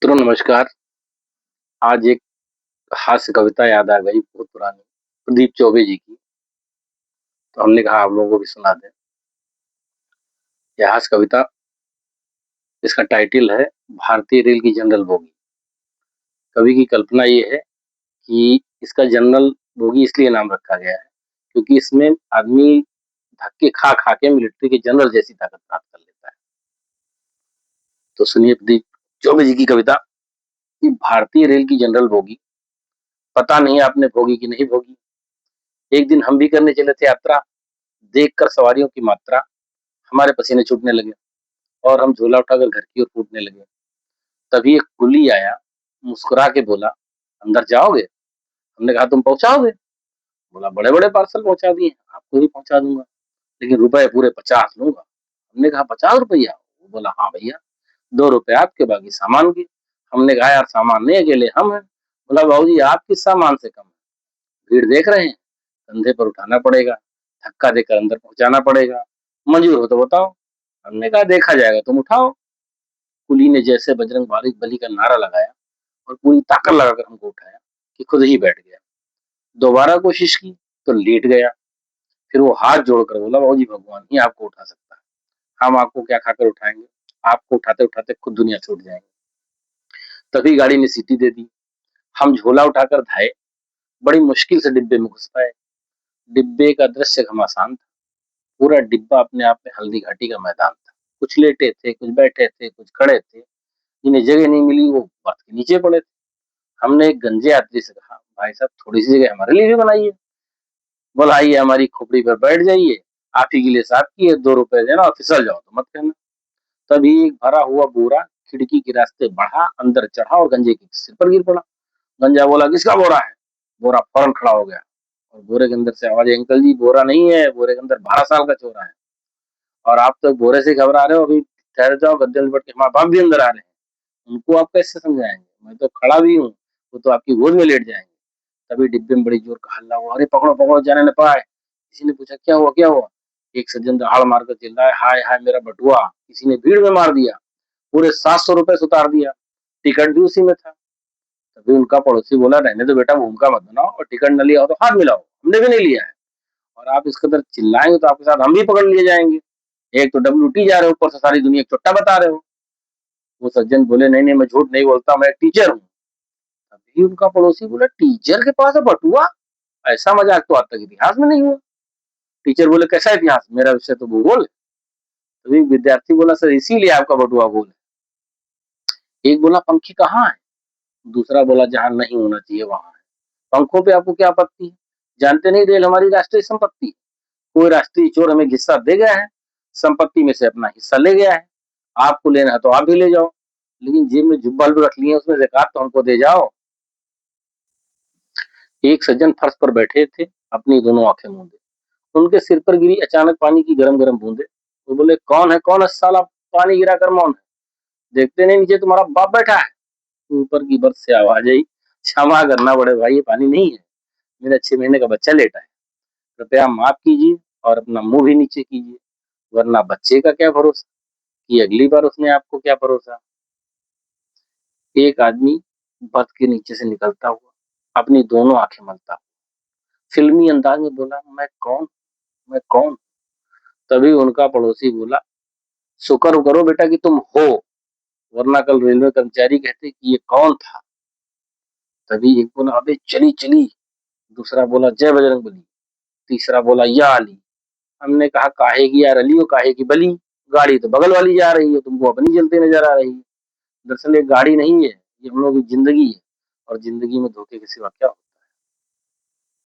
मित्रों नमस्कार। आज एक हास्य कविता याद आ गई बहुत पुरानी, प्रदीप चौबे जी की। तो हमने कहा आप लोगों को भी सुना दें। यह हास्य कविता, इसका टाइटल है भारतीय रेल की जनरल बोगी। कवि की कल्पना ये है कि इसका जनरल बोगी इसलिए नाम रखा गया है क्योंकि इसमें आदमी धक्के खा खा के मिलिट्री के जनरल जैसी ताकत प्राप्त कर लेता है। तो सुनिए प्रदीप चौबे जी की कविता कि भारतीय रेल की जनरल बोगी, पता नहीं आपने भोगी कि नहीं भोगी। एक दिन हम भी करने चले थे यात्रा, देखकर सवारियों की मात्रा हमारे पसीने छूटने लगे और हम झोला उठाकर घर की ओर कूदने लगे। तभी एक कुली आया, मुस्कुरा के बोला, अंदर जाओगे? हमने कहा तुम पहुंचाओगे? बोला बड़े बड़े पार्सल पहुंचा दिए, आपको भी पहुंचा दूंगा, लेकिन रुपए पूरे 50 लूंगा। हमने कहा 50 रुपया? वो बोला हाँ भैया, 2 रुपए आपके बाकी सामान के। हमने कहा यार सामान नहीं, अकेले हम हैं। बोला बाबूजी आप किस सामान से कम है? भीड़ देख रहे हैं, कंधे पर उठाना पड़ेगा, धक्का देकर अंदर पहुंचाना पड़ेगा, मंजूर हो तो बताओ। हमने कहा देखा जाएगा, तुम उठाओ। कुली ने जैसे बजरंग बली बली का नारा लगाया और पूरी ताकत लगाकर हमको उठाया कि खुद ही बैठ गया। दोबारा कोशिश की तो लेट गया। फिर वो हाथ जोड़कर बोला बाबूजी भगवान ही आपको उठा सकता है, हम आपको क्या खाकर उठाएंगे, आपको उठाते उठाते खुद दुनिया छूट जाएंगे। तभी गाड़ी ने सीटी दे दी। हम झोला उठाकर धाये, बड़ी मुश्किल से डिब्बे में घुस पाए। डिब्बे का दृश्य घमासान था। पूरा डिब्बा अपने आप में हल्दी घाटी का मैदान था। कुछ लेटे थे, कुछ बैठे थे, कुछ खड़े थे। जिन्हें जगह नहीं मिली वो बर्थ के नीचे पड़े थे। हमने एक गंजे यात्री से कहा, भाई साहब थोड़ी सी जगह हमारे लिए भी बनाइए। बोला आइए हमारी खोपड़ी पर बैठ जाइए, आप ही के लिए साहब की है, 2 रुपए देना और फिसल जाओ तो मत कहना। तभी एक भरा हुआ बोरा खिड़की के रास्ते बढ़ा, अंदर चढ़ा और गंजे के सिर पर गिर पड़ा। गंजा बोला किसका बोरा है? बोरा फौरन खड़ा हो गया और बोरे के अंदर से आवाज, अंकल जी बोरा नहीं है, बोरे के अंदर 12 साल का चोरा है। और आप तो बोरे से घबरा रहे हो, अभी ठहर जाओ, गद्दे में लिपट के हमारे बाप भी अंदर आ रहे हैं, उनको आप कैसे समझाएंगे? मैं तो खड़ा भी हूँ, वो तो आपकी गोद में लेट जाएंगे। तभी डिब्बे में बड़ी जोर का हल्ला हुआ, अरे पकड़ो पकड़ो, जाने न पाए। किसी ने पूछा क्या हुआ क्या हुआ? एक सज्जन दहाड़ मारकर चिल्लाया, हाय हाय मेरा बटुआ किसी ने भीड़ में मार दिया, पूरे 700 रुपए से उतार दिया, टिकट भी उसी में था। तभी उनका पड़ोसी बोला, रहने दो बेटा, भूमिका मत बनाओ, और टिकट न लिया हो तो हाथ मिलाओ, हमने भी नहीं लिया है, और आप इस कदर चिल्लाएंगे तो आपके साथ हम भी पकड़ लिए जाएंगे। एक तो डब्ल्यूटी जा रहे हो, ऊपर से सारी दुनिया को चुट्टा बता रहे हो। वो सज्जन बोले, नहीं नहीं मैं झूठ नहीं बोलता, मैं टीचर हूँ। तभी उनका पड़ोसी बोला, टीचर के पास है बटुआ? ऐसा मजाक तो आज तक इतिहास में नहीं हुआ। टीचर बोले, कैसा इतिहास? मेरा विषय तो भूगोल है। तभी विद्यार्थी बोला, सर इसीलिए आपका बटुआ गोल है। एक बोला, पंखी कहाँ है? दूसरा बोला, जहां नहीं होना चाहिए वहां है। पंखों पे आपको क्या आपत्ति है? जानते नहीं रेल हमारी राष्ट्रीय संपत्ति है। कोई राष्ट्रीय चोर हमें हिस्सा दे गया है, संपत्ति में से अपना हिस्सा ले गया है। आपको लेना है तो आप भी ले जाओ, लेकिन जेब में जुब्बा भी रख लिए, उसमें ज़कात तो हमको दे जाओ। एक सज्जन फर्श पर बैठे थे, अपनी दोनों आंखें मूंदे। उनके सिर पर गिरी अचानक पानी की गरम गरम बूंदे। वो बोले, कौन है साला, पानी गिरा कर मौन है? देखते नहीं नीचे तुम्हारा बाप बैठा है? ऊपर की बर्थ से आवाज आई, क्षमा करना बड़े भाई, ये पानी नहीं है, मेरा 6 महीने का बच्चा लेटा है। कृपया माफ कीजिए और अपना मुंह भी नीचे कीजिए, वरना बच्चे का क्या भरोसा कि अगली बार उसने आपको क्या भरोसा। एक आदमी बर्थ के नीचे से निकलता हुआ अपनी दोनों आंखें मलता फिल्मी अंदाज में बोला, मैं कौन? तभी उनका पड़ोसी बोला, शुक्र करो बेटा कि तुम हो, वरना कल रेलवे कर्मचारी कहते कि ये कौन था। तभी एक बोला, अबे चली चली। दूसरा बोला, जय बजरंग बली। तीसरा बोला, या अली। हमने कहा, काहे की यार अली हो, काहे की बली, गाड़ी तो बगल वाली जा रही है, तुमको अपनी जलती नजर आ रही है। दरअसल ये गाड़ी नहीं है, ये हम लोग की जिंदगी है, और जिंदगी में धोखे के सिवा क्या हो।